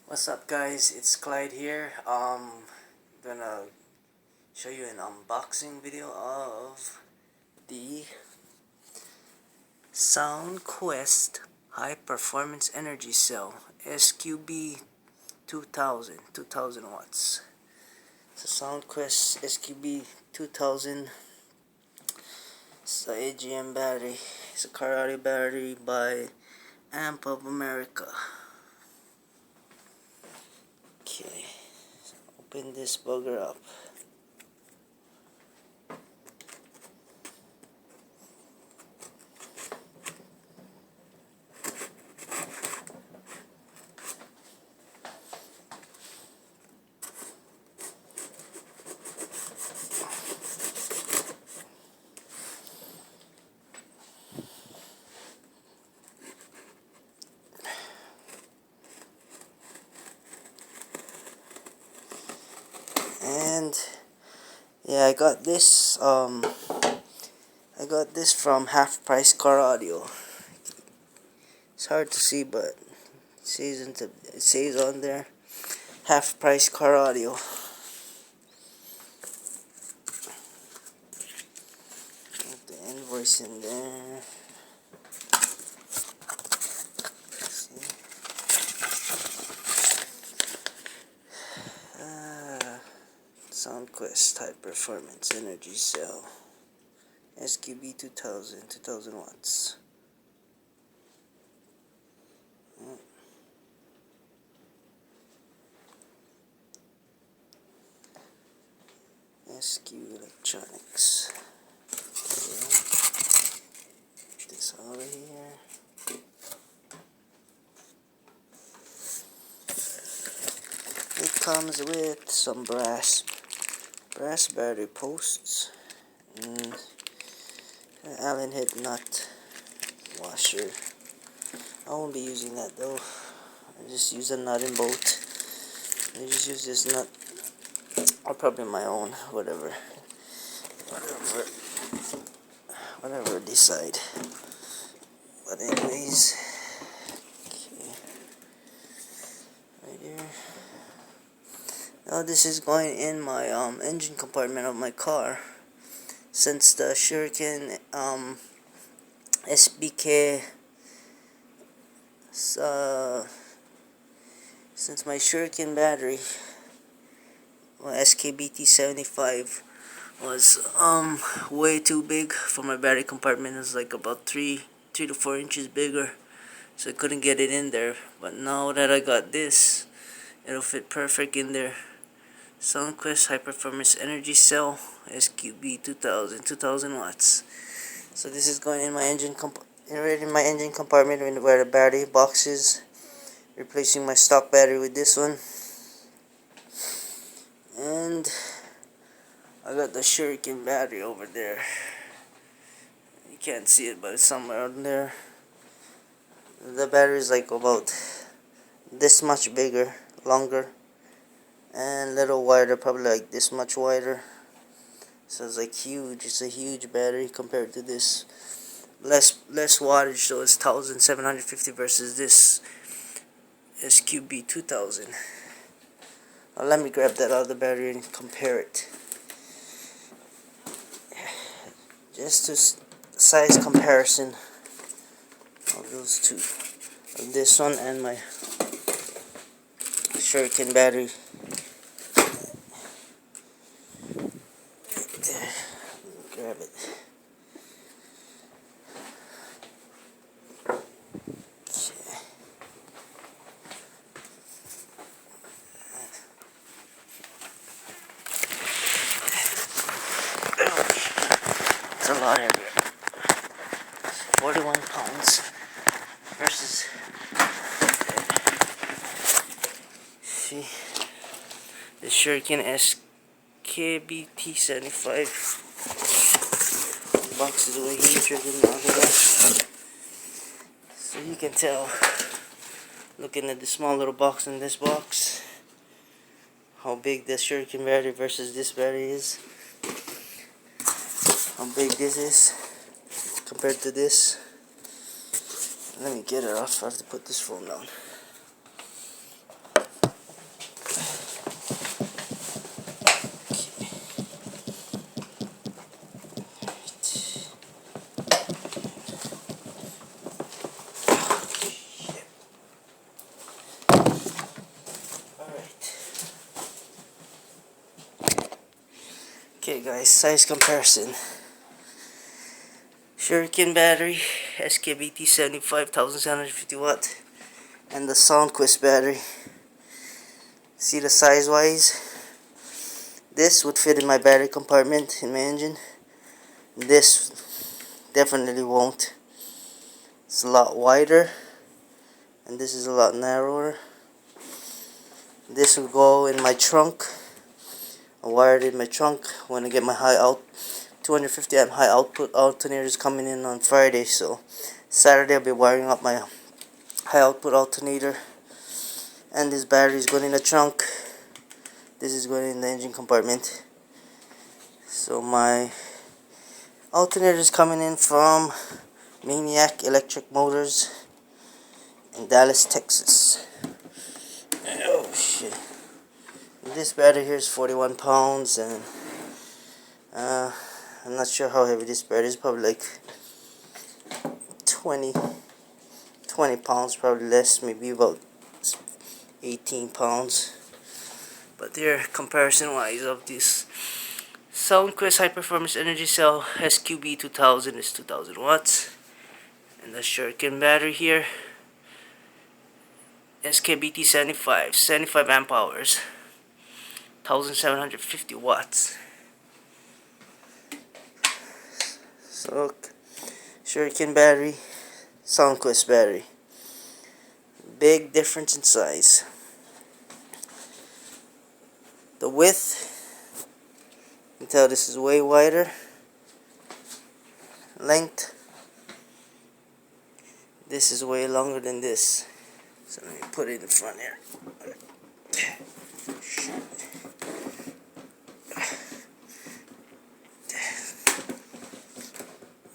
What's up, guys? It's Clyde here. Gonna show you an unboxing video of the SoundQuest High Performance Energy Cell SQB2000 2000 watts. It's a SoundQuest SQB2000. It's a AGM battery. It's a car audio battery by Amp of America. Okay, so open this bugger up. And yeah, I got this from Half Price Car Audio. It's hard to see, but it says on there Half Price Car Audio. Put the invoice in there. SoundQuest High Performance Energy Cell SQB2000 2000 watts. SQ Electronics. Okay. Get this out of here. It comes with some brass battery posts and an Allen head nut washer. I won't be using that though. I just use a nut and bolt. I just use this nut, or probably my own, whatever I decide. But anyways, okay, right here. Now this is going in my engine compartment of my car, since the SHURIKEN since my SHURIKEN battery, SKBT75, was way too big for my battery compartment. It was like about 3 to 4 inches bigger, so I couldn't get it in there. But now that I got this, it'll fit perfect in there. SoundQuest High Performance Energy Cell SQB2000 2000 watts. So this is going in my engine compartment where the battery box is, replacing my stock battery with this one. And I got the SHURIKEN battery over there. You can't see it, but it's somewhere on there. The battery is like about this much bigger, longer, and a little wider, probably like this much wider. So it's like huge. It's a huge battery compared to this. Less wattage, so it's 1750 versus this SQB2000. Now let me grab that other battery and compare it. Just to size comparison of those two, of this one and my SHURIKEN battery. Right there. Grab it. It's a lot heavier. 41 pounds versus, see, the SHURIKEN SKBT75 box is way huger than the other one. So you can tell, looking at the small little box in this box, how big the SHURIKEN battery versus this battery is. How big this is compared to this. Let me get it off. I have to put this phone down. guys, size comparison. Shuriken battery, SQB2000 1750 watt, and the Soundquest battery. See the size wise? This would fit in my battery compartment in my engine. This definitely won't. It's a lot wider, and this is a lot narrower. This will go in my trunk. I wired it in my trunk when I get my high out 250 amp high output alternators coming in on Friday. So Saturday I'll be wiring up my high output alternator, and this battery is going in the trunk. This is going in the engine compartment. So my alternator is coming in from Maniac Electric Motors in Dallas, Texas. Oh shit. This battery here is 41 pounds, and I'm not sure how heavy this battery is. Probably like 20 pounds, probably less, maybe about 18 pounds. But there, comparison wise of this Soundquest High Performance Energy Cell SQB2000 is 2000 watts, and the Shuriken battery here SKBT75 75 amp hours, 1750 watts. So look, Shuriken battery, Soundquest battery, big difference in size. The width, you can tell this is way wider. Length, this is way longer than this. So let me put it in front here.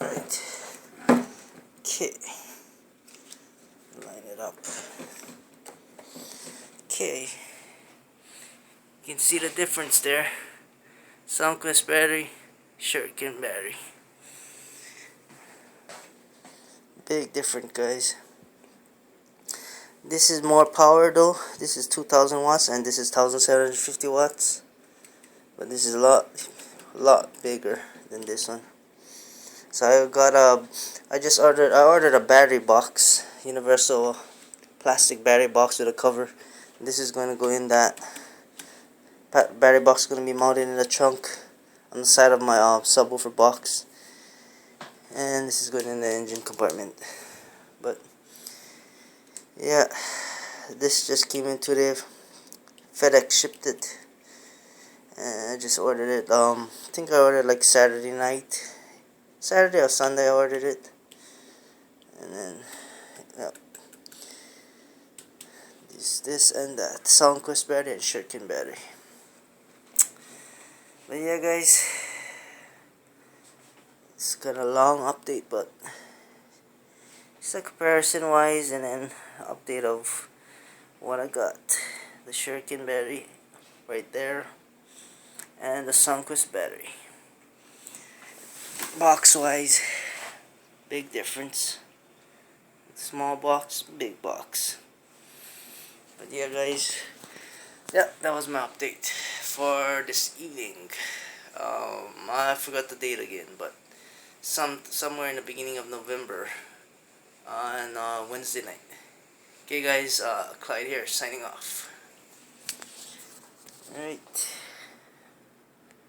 Right. Okay. Line it up. Okay. You can see the difference there. Soundquest battery, Shuriken battery. Big difference, guys. This is more power though. This is 2000 watts and this is 1750 watts. But this is a lot bigger than this one. So I ordered a battery box, universal plastic battery box with a cover. This is going to go in that battery box. Is going to be mounted in the trunk on the side of my subwoofer box, and this is going in the engine compartment. But yeah, this just came in today. FedEx shipped it, and I just ordered it. I think I ordered like Saturday night. Saturday or Sunday I ordered it, and then yep, this and that Soundquest battery and Shuriken battery. But yeah, guys, it's got a long update, but it's a comparison wise, and then update of what I got. The Shuriken battery right there, and the Soundquest battery. Box wise, big difference. Small box, big box. But yeah, guys, yeah, that was my update for this evening. I forgot the date again, but somewhere in the beginning of November on Wednesday night. Okay, guys, Clyde here, signing off. Alright.